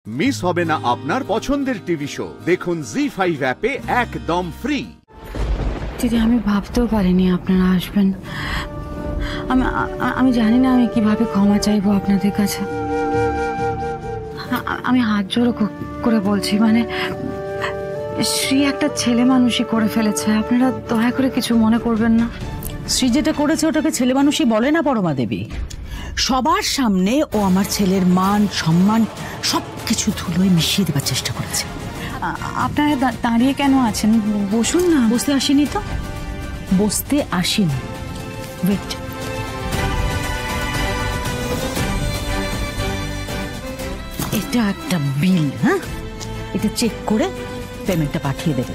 Miss হবে না আপনার পছন্দের টিভি শো। দেখুন জি5 অ্যাপে একদম ফ্রি। দিদি, আমি ভাবতেও পারিনি আপনারা আসবেন। আমি জানি না আমি কিভাবে ক্ষমা চাইবো আপনাদের কাছে। আমি হাত জোড়ো করে বলছি, মানে শ্রী একটা ছেলে মানুষই করে ফেলেছে, আপনারা দয়া করে কিছু মনে করবেন না। শ্রী যেটা করেছে ওটাকে ছেলে মানুষই বলে না পরমা দেবী। সবার সামনে ও আমার ছেলের মান সম্মান সবকিছু ধুলোয় মিশিয়ে দেবার চেষ্টা করেছে। আপনারা দাঁড়িয়ে কেন আছেন? বসুন না। বসতে আসেনি তো, বসতে আসেনি। ওয়েট, এটা একটা বিল, হ্যাঁ, এটা চেক করে পেমেন্টটা পাঠিয়ে দেবে।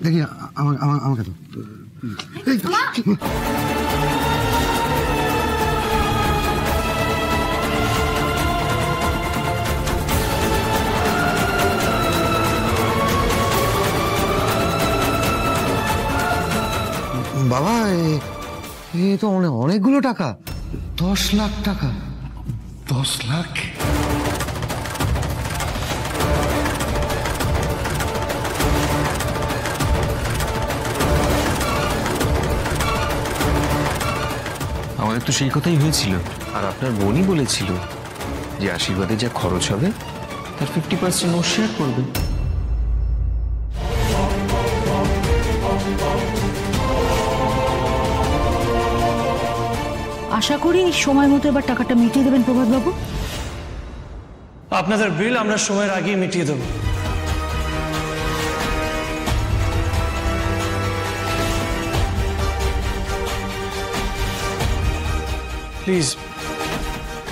দেখি আমাকে তো বাবা, এ তো অনেকগুলো টাকা। 10 লাখ টাকা। 10 লাখ? আমাদের তো সেই কথাই হয়েছিল, আর আপনার বোনই বলেছিল যে আশীর্বাদে যা খরচ হবে তার 50% ও শেয়ার করবে। আশা করি সময় মতো এবার টাকাটা মিটিয়ে দেবেন প্রভাত বাবু। আপনাদের বিল আমরা সময়ের আগেই মিটিয়ে দেব। প্লিজ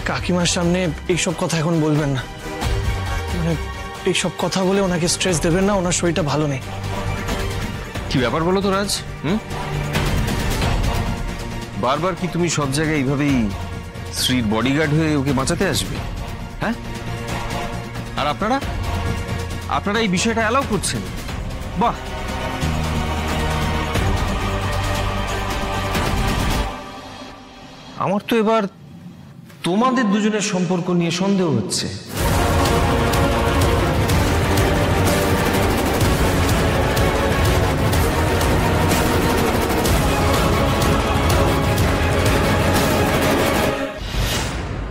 কাকিমার সামনে এইসব কথা এখন বলবেন না, মানে এইসব কথা বলে ওনাকে স্ট্রেস দেবেন না, ওনার শরীরটা ভালো নেই। কি ব্যাপার বলো তো রাজ? বারবার কি তুমি সব জায়গায় এইভাবেই শ্রীর বডিগার্ড হয়ে ওকে বাঁচাতে আসবে? হ্যাঁ, আর আপনারা এই বিষয়টা অ্যালাউ করছেন? বাহ, আমার তো এবার তোমাদের দুজনের সম্পর্ক নিয়ে সন্দেহ হচ্ছে।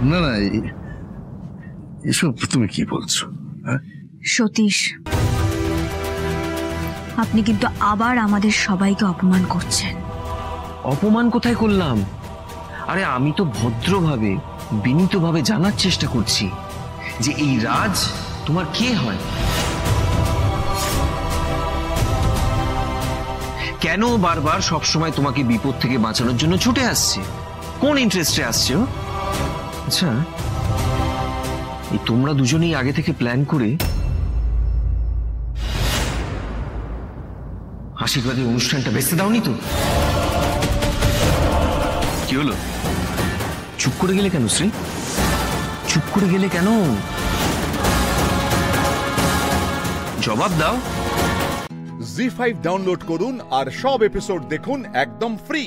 না না, এসব তুমি কি বলছো? সতীশ, আপনি কিন্তু আবার আমাদের সবাইকে অপমান করছেন। অপমান কোথায় করলাম? আরে আমি তো ভদ্রভাবে বিনীতভাবে জানার চেষ্টা করছি যে এই রাজ তোমার কে হয়, কেন বারবার সবসময় তোমাকে বিপদ থেকে বাঁচানোর জন্য ছুটে আসছে, কোন ইন্টারেস্টে আসছে ও? আচ্ছা, এই তোমরা দুজনেই আগে থেকে প্ল্যান করে আশীর্বাদের অনুষ্ঠানটা বেঁচে দাওনি তো? কি হলো, চুপ করে গেলে কেন শ্রী? চুপ করে গেলে কেন? জবাব দাও। জি5 ডাউনলোড করুন আর সব এপিসোড দেখুন একদম ফ্রি।